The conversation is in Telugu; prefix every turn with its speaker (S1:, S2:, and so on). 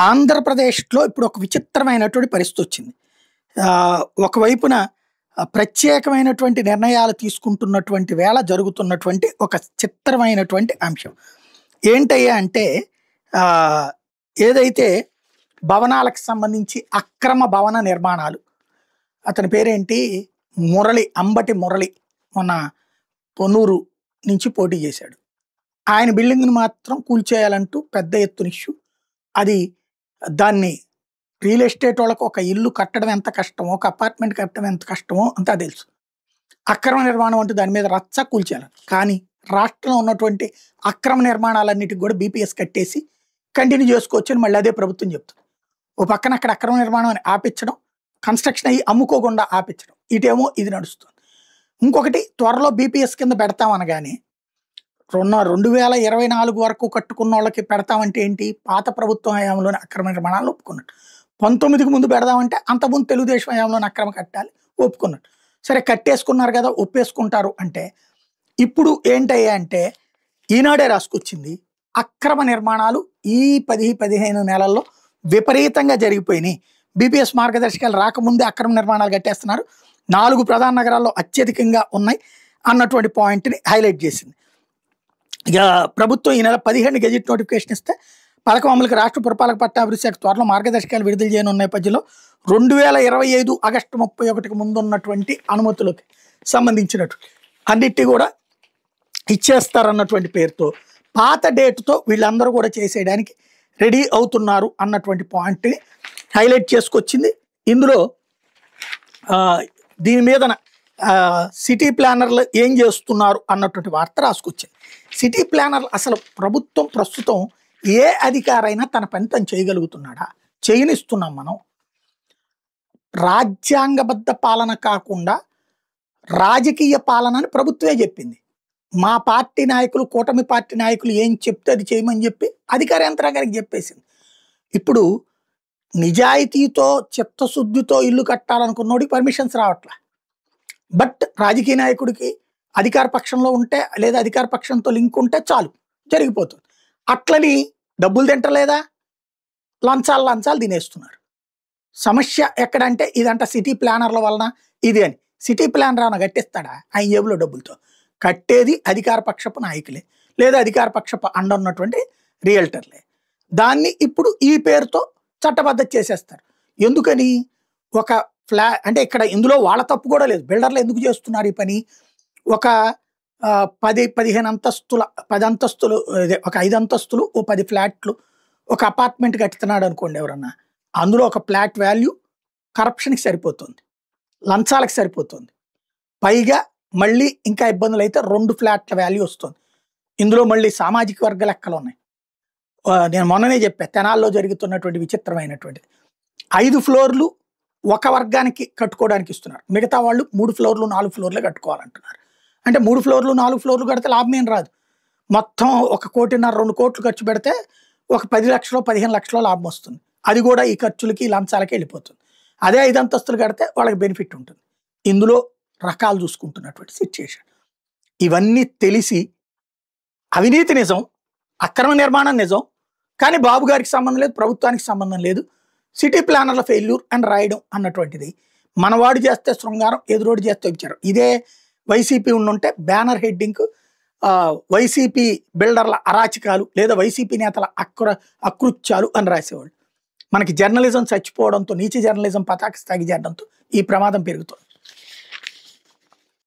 S1: ఆంధ్రప్రదేశ్‌లో ఇప్పుడు ఒక విచిత్రమైనటువంటి పరిస్థితొచ్చింది. ఒకవైపున ప్రత్యేకమైనటువంటి నిర్ణయాలు తీసుకుంటున్నటువంటి వేళ జరుగుతున్నటువంటి ఒక చిత్రమైనటువంటి అంశం. ఏంటయ్యా అంటే ఆహ్, ఏదైతే భవనాలకు సంబంధించి అక్రమ భవన నిర్మాణాలు. అతని పేరేంటి? అంబటి మురళి. మొన్న పొన్నూరు నుంచి పోటీ చేశాడు. ఆయన బిల్డింగ్‌ని మాత్రం కూల్చేయాలంటూ పెద్ద ఎత్తున ఇష్యూ. అది దాన్ని రియల్ ఎస్టేట్ వాళ్ళకి ఒక ఇల్లు కట్టడం ఎంత కష్టమో, ఒక అపార్ట్మెంట్ కట్టడం ఎంత కష్టమో అంతా తెలుసు. అక్రమ నిర్మాణం అంటూ దాని మీద రచ్చ కూల్చేయాలని. కానీ రాష్ట్రంలో ఉన్నటువంటి అక్రమ నిర్మాణాలన్నిటికి కూడా బీపీఎస్ కట్టేసి కంటిన్యూ చేసుకోవచ్చని మళ్ళీ అదే ప్రభుత్వం చెప్తుంది. ఓ పక్కన అక్కడ అక్రమ నిర్మాణం అని ఆపించడం, కన్స్ట్రక్షన్ అయ్యి అమ్ముకోకుండా ఆపించడం. ఇటేమో ఇది నడుస్తుంది. ఇంకొకటి త్వరలో బీపీఎస్ కింద పెడతామనగానే 2024 వరకు కట్టుకున్న వాళ్ళకి పెడతామంటే ఏంటి? పాత ప్రభుత్వం హయాంలోని అక్రమ నిర్మాణాలు ఒప్పుకున్నట్టు. 19కి ముందు పెడదామంటే అంతకుముందు తెలుగుదేశం హయాంలోని అక్రమ కట్టాలి ఒప్పుకున్నట్టు. సరే కట్టేసుకున్నారు కదా ఒప్పేసుకుంటారు అంటే ఇప్పుడు ఏంటయ్యా అంటే ఈనాడే రాసుకొచ్చింది. అక్రమ నిర్మాణాలు ఈ 10-15 నెలల్లో విపరీతంగా జరిగిపోయినాయి. బీపీఎస్ మార్గదర్శకాలు రాకముందే అక్రమ నిర్మాణాలు కట్టేస్తున్నారు. 4 ప్రధాన నగరాల్లో అత్యధికంగా ఉన్నాయి అన్నటువంటి పాయింట్ని హైలైట్ చేసింది. ఇక ప్రభుత్వం ఈ నెల 15 గెజిట్ నోటిఫికేషన్ ఇస్తే పథకం అమలుకి రాష్ట్ర పురపాలక పట్టాభివృద్ధి శాఖ త్వరలో మార్గదర్శకాలు విడుదల చేయనున్న నేపథ్యంలో 2025 ఆగస్టు 31కి ముందు ఉన్నటువంటి అనుమతులకు సంబంధించినట్టు అన్నిటి కూడా ఇచ్చేస్తారన్నటువంటి పేరుతో పాత డేట్తో వీళ్ళందరూ కూడా చేసేయడానికి రెడీ అవుతున్నారు అన్నటువంటి పాయింట్ని హైలైట్ చేసుకొచ్చింది. ఇందులో దీని మీద సిటీ ప్లానర్లు ఏం చేస్తున్నారు అన్నటువంటి వార్త రాసుకొచ్చింది. సిటీ ప్లానర్లు అసలు ప్రభుత్వం ప్రస్తుతం ఏ అధికారైనా తన పని తను చేయగలుగుతున్నాడా? చేయనిస్తున్నాం మనం. రాజ్యాంగబద్ధ పాలన కాకుండా రాజకీయ పాలన అని ప్రభుత్వమే చెప్పింది. మా పార్టీ నాయకులు, కూటమి పార్టీ నాయకులు ఏం చెప్తే అది చేయమని చెప్పి అధికార యంత్రాంగానికి చెప్పేసింది. ఇప్పుడు నిజాయితీతో చిత్తశుద్ధితో ఇల్లు కట్టాలనుకున్నోడికి పర్మిషన్స్ రావట్లే. బట్ రాజకీయ నాయకుడికి అధికార పక్షంలో ఉంటే లేదా అధికార పక్షంతో లింక్ ఉంటే చాలు జరిగిపోతుంది. అట్లని డబ్బులు తింటలేదా? లంచాలు తినేస్తున్నారు. సమస్య ఎక్కడంటే ఇదంట సిటీ ప్లానర్ల వలన ఇది అని. సిటీ ప్లానర్ ఏమైనా కట్టిస్తాడా? ఆయన జేబులో డబ్బులతో కట్టేది అధికార పక్షపు నాయకులే లేదా అధికార పక్షపు అండ ఉన్నటువంటి రియల్టర్లే. దాన్ని ఇప్పుడు ఈ పేరుతో చట్టబద్ధత చేసేస్తారు. ఎందుకని? ఒక అంటే ఇక్కడ ఇందులో వాళ్ళ తప్పు కూడా లేదు. బిల్డర్లు ఎందుకు చేస్తున్నారు ఈ పని? ఒక 10-15 అంతస్తుల 10 అంతస్తులు ఒక 5 అంతస్తులు ఓ 10 ఫ్లాట్లు ఒక అపార్ట్మెంట్ కట్టుతున్నాడు అనుకోండి ఎవరన్నా. అందులో ఒక ఫ్లాట్ వాల్యూ కరప్షన్కి సరిపోతుంది, లంచాలకు సరిపోతుంది. పైగా మళ్ళీ ఇంకా ఇబ్బందులు అయితే 2 ఫ్లాట్ల వాల్యూ వస్తుంది. ఇందులో మళ్ళీ సామాజిక వర్గ లెక్కలు ఉన్నాయి. నేను మొన్ననే చెప్పా తెనాల్లో జరుగుతున్నటువంటి విచిత్రమైనటువంటిది. 5 ఫ్లోర్లు ఒక వర్గానికి కట్టుకోవడానికి ఇస్తున్నారు. మిగతా వాళ్ళు 3 ఫ్లోర్లు 4 ఫ్లోర్లే కట్టుకోవాలంటున్నారు. అంటే 3 ఫ్లోర్లు 4 ఫ్లోర్లు కడితే లాభం ఏం రాదు. మొత్తం 1 కోటిన్నర 2 కోట్లు ఖర్చు పెడితే ఒక 10 లక్షలు 15 లక్షలు లాభం వస్తుంది. అది కూడా ఈ ఖర్చులకి లంచాలకి వెళ్ళిపోతుంది. అదే 5 అంతస్తులు కడితే వాళ్ళకి బెనిఫిట్ ఉంటుంది. ఇందులో రకాలు చూసుకుంటున్నటువంటి సిచ్యుయేషన్. ఇవన్నీ తెలిసి అవినీతి నిజం, అక్రమ నిర్మాణం నిజం, కానీ బాబు గారికి సంబంధం లేదు, ప్రభుత్వానికి సంబంధం లేదు. సిటీ ప్లానర్ల ఫెయిల్యూర్ అని రాయడం అన్నటువంటిది మనవాడు చేస్తే శృంగారం, ఎదురోడు చేస్తే విచారం. ఇదే వైసీపీ ఉండుంటే బ్యానర్ హెడ్డింగ్ వైసీపీ బిల్డర్ల అరాచకాలు లేదా వైసీపీ నేతల అకృత్యాలు అని రాసేవాళ్ళు. మనకి జర్నలిజం చచ్చిపోవడంతో, నీచ జర్నలిజం పతాక స్థాయి చేయడంతో ఈ ప్రమాదం పెరుగుతుంది.